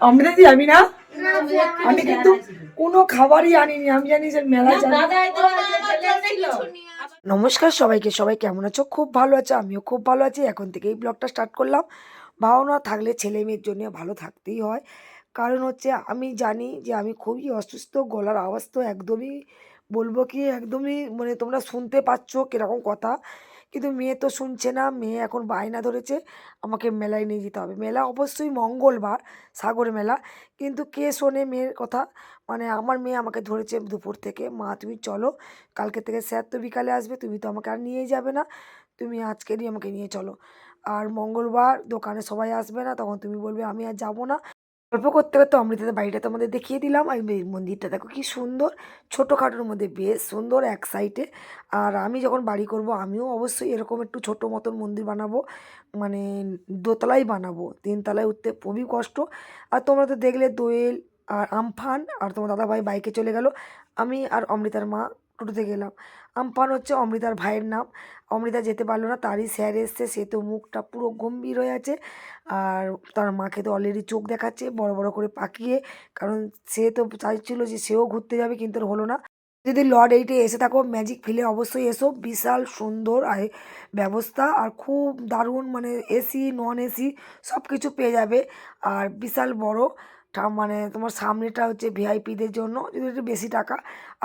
আমরা দিদি আমি না, আমি কিন্তু কোনো খাবারই আনিনি। আমি জানি যে মেলা যাবে। নমস্কার সবাইকে, সবাই কেমন আছো? খুব ভালো আছো, আমিও খুব ভালো আছি। এখন থেকেই ব্লগটা স্টার্ট করলাম। ভাওনা থাকলে ছেলে মেয়ের জন্য ভালো থাকতেই হয়। কারণ হচ্ছে আমি জানি যে আমি খুবই অসুস্থ, গলার আওয়াজ তো একদমই বলবো কি একদমই মানে তোমরা শুনতে পাচ্ছ কীরকম কথা। কিন্তু মেয়ে তো শুনছে না, মেয়ে এখন বায়না ধরেছে আমাকে মেলায় নিয়ে যেতে হবে। মেলা অবশ্যই মঙ্গলবার, সাগর মেলা, কিন্তু কে শোনে মেয়ের কথা। মানে আমার মেয়ে আমাকে ধরেছে দুপুর থেকে, মা তুমি চলো, কালকে থেকে স্যার তো বিকালে আসবে, তুমি তো আমাকে আর নিয়েই যাবে না, তুমি আজকেরই আমাকে নিয়ে চলো। আর মঙ্গলবার দোকানে সবাই আসবে না, তখন তুমি বলবে আমি আর যাবো না। গল্প করতে করতে অমৃতাদের বাড়িটা তোমাদের দেখিয়ে দিলাম। আর এই মন্দিরটা দেখো কি সুন্দর, ছোটোখাটোর মধ্যে বেশ সুন্দর এক সাইডে। আর আমি যখন বাড়ি করব আমিও অবশ্যই এরকম একটু ছোটো মতন মন্দির বানাবো, মানে দোতলাই বানাবো, তিনতলায় উঠতে খুবই কষ্ট। আর তোমরা তো দেখলে দোয়েল আর আমফান আর তোমার দাদাভাই বাইকে চলে গেল, আমি আর অমৃতার মা টোটোতে গেলাম। আমফান হচ্ছে অমৃতার ভাইয়ের নাম। অমৃতা যেতে পারলো না, তারই স্যার এসছে, সে তো মুখটা পুরো গম্ভীর হয়ে আছে। আর তার মাকে তো অলরেডি চোখ দেখাচ্ছে বড় বড় করে পাকিয়ে, কারণ সে তো চাইছিল যে সেও ঘুরতে যাবে, কিন্তু হলো না। যদি লর্ড এইটে এসে থাকো ম্যাজিক ফিলে অবশ্যই এসো, বিশাল সুন্দর ব্যবস্থা আর খুব দারুণ, মানে এসি নন এসি সব কিছু পেয়ে যাবে। আর বিশাল বড় মানে তোমার সামনেটা হচ্ছে ভিআইপিদের জন্য, যদি একটু বেশি টাকা।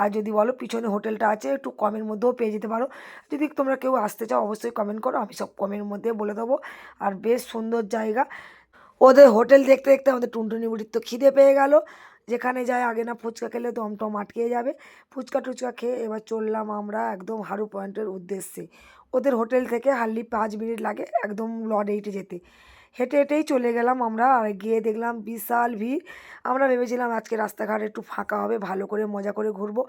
আর যদি বলো পিছনে হোটেলটা আছে, একটু কমের মধ্যেও পেয়ে যেতে পারো। যদি তোমরা কেউ আসতে চাও অবশ্যই কমেন্ট করো, আমি সব কমের মধ্যে বলে দেবো। আর বেশ সুন্দর জায়গা। ওদের হোটেল দেখতে দেখতে আমাদের টুনটুনি বুড়ির তো খিদে পেয়ে গেল। যেখানে যায় আগে না ফুচকা খেলে দম টম আটকে যাবে। ফুচকা টুচকা খেয়ে এবার চললাম আমরা একদম হারু পয়েন্টের উদ্দেশ্যে। ওদের হোটেল থেকে হার্ডলি 5 মিনিট লাগে একদম লর্ড এইটে যেতে। হেঁটে হেঁটেই চলে গেলাম আমরা, আর গিয়ে দেখলাম বিশাল ভিড়। আমরা ভেবেছিলাম আজকে রাস্তাঘাট একটু ফাঁকা হবে, ভালো করে মজা করে ঘুরবো,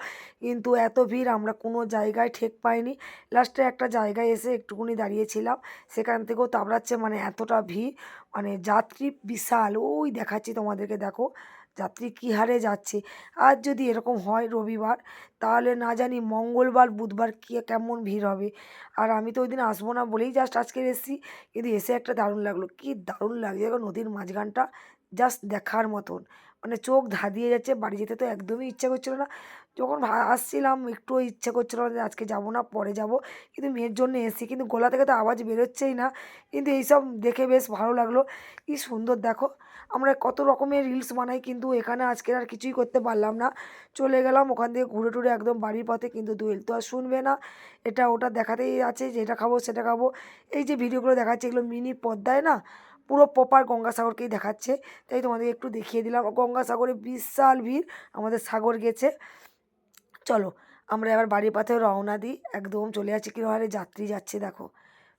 কিন্তু এত ভিড় আমরা কোনো জায়গায় ঠেক পাইনি। লাস্টে একটা জায়গায় এসে একটুকুনি দাঁড়িয়েছিলাম, সেখান থেকেও তাবড়াচ্ছে, মানে এতটা ভিড়। মানে যাত্রী বিশাল, ওই দেখাচ্ছি তোমাদেরকে, দেখো যাত্রী কী হারে যাচ্ছে। আর যদি এরকম হয় রবিবার, তাহলে না জানি মঙ্গলবার বুধবার কী কেমন ভিড় হবে। আর আমি তো ওই দিন আসবো না বলেই জাস্ট আজকে এসেছি, কিন্তু এসে একটা দারুণ লাগলো, কি দারুণ লাগছে দেখো নদীর মাঝখানটা, জাস্ট দেখার মতন। মানে চোখ ধাঁধিয়ে যাচ্ছে, বাড়ি যেতে তো একদমই ইচ্ছা করছিল না। যখন আসছিলাম একটুও ইচ্ছে করছিল না যে আজকে যাবো না, পরে যাব, কিন্তু মেয়ের জন্য এসেছি, কিন্তু গলা থেকে তো আওয়াজ বেরোচ্ছেই না। কিন্তু এইসব দেখে বেশ ভালো লাগলো, কি সুন্দর দেখো। আমরা কত রকমের রিলস বানাই, কিন্তু এখানে আজকে আর কিছুই করতে পারলাম না। চলে গেলাম ওখান থেকে ঘুরে টুরে একদম বাড়ির পথে, কিন্তু দোয়েল তো আর শুনবে না, এটা ওটা দেখাতেই আছে যে এটা খাবো সেটা খাবো। এই যে ভিডিওগুলো দেখাচ্ছে এগুলো মিনি পদ্মায় না, পুরো প্রপার গঙ্গাসাগরকেই দেখাচ্ছে, তাই তোমাদের একটু দেখিয়ে দিলাম। গঙ্গাসাগরে বিশাল ভিড়, আমাদের সাগর গেছে। চলো আমরা এবার বাড়ির পথে রওনা দিই, একদম চলে যাচ্ছি, কি হারে যাত্রী যাচ্ছে দেখো,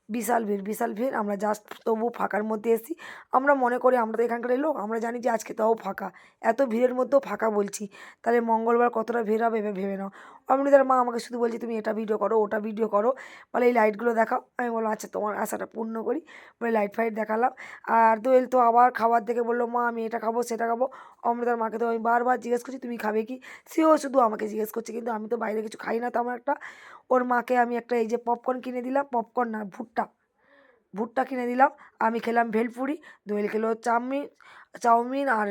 বিশাল ভিড় বিশাল ভিড়। আমরা জাস্ট তবু ফাঁকার মধ্যে এসেছি, আমরা মনে করি আমরা তো এখানকার লোক, আমরা জানি যে আজকে তাও ফাঁকা, এত ভিড়ের মধ্যেও ফাঁকা বলছি, তাহলে মঙ্গলবার কতটা ভিড় হবে এবার ভেবে নাও। অমৃতার মা আমাকে শুধু বলছে তুমি এটা ভিডিও করো ওটা ভিডিও করো, বলে এই লাইটগুলো দেখাও। আমি বললাম আচ্ছা তোমার আশাটা পূর্ণ করি, বলে লাইট ফাইট দেখালাম। আর দোয়েল তো আবার খাবার দেখে বললো মা আমি এটা খাবো সেটা খাবো। অমৃতার মাকে তো আমি বারবার জিজ্ঞেস করছি তুমি খাবে কি, সেও শুধু আমাকে জিজ্ঞেস করছে, কিন্তু আমি তো বাইরে কিছু খাই না তেমন একটা। ওর মাকে আমি একটা এই যে পপকর্ন কিনে দিলাম, পপকর্ন না ভুট্টা, ভুট্টা কিনে দিলাম। আমি খেলাম ভেলপুরি, দোয়েল খেলো চাউমিন, চাউমিন আর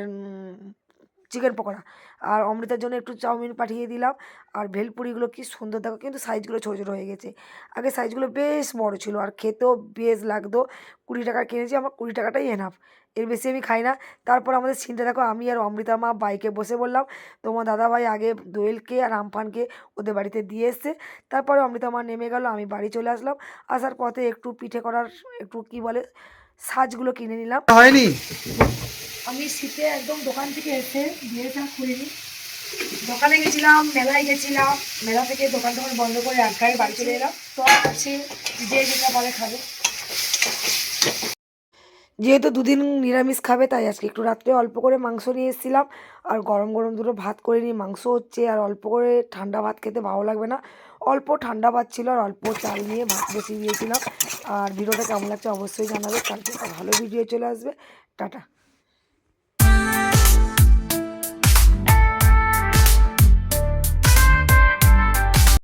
চিকেন পকোড়া। আর অমৃতার জন্য একটু চাউমিন পাঠিয়ে দিলাম। আর ভেলপুরিগুলো কি সুন্দর দেখো, কিন্তু সাইজগুলো ছোটো ছোটো হয়ে গেছে, আগে সাইজগুলো বেশ বড় ছিল আর খেতেও বেশ লাগতো। 20 টাকা কিনেছি, আমার 20 টাকাটাই এনাফ, এর বেশি আমি খাই না। তারপর আমাদের সিনটা দেখো, আমি আর অমৃতার মা বাইকে বসে বললাম, তোমার দাদাভাই আগে দোয়েলকে আর আমফানকে ওদের বাড়িতে দিয়ে এসছে, তারপরে অমৃতা মা নেমে গেল, আমি বাড়ি চলে আসলাম। আসার পথে একটু পিঠে করার একটু কি বলে সাজগুলো কিনে নিলাম। হয়নি, আমি শীতে একদম দোকান থেকে এসে বিয়েটা খুলিনি, দোকানে গেছিলাম, মেলায় গেছিলাম, মেলা থেকে দোকান টোকান বন্ধ করে একটাই বাড়ি চলে এলাম। তো আছে যে যেটা বলে খাবে, যেহেতু দুদিন নিরামিষ খাবে তাই আজকে একটু রাত্রে অল্প করে মাংস নিয়ে এসেছিলাম। আর গরম গরম দুটো ভাত করে নিই, মাংস হচ্ছে, আর অল্প করে ঠান্ডা ভাত খেতে ভালো লাগবে না, অল্প ঠান্ডা ভাত ছিল আর অল্প চাল নিয়ে ভাত বসিয়ে দিয়েছিলাম। আর ভিডিওটা কেমন লাগছে অবশ্যই জানাবে, কালকে একটা ভালো ভিডিও চলে আসবে। টাটা।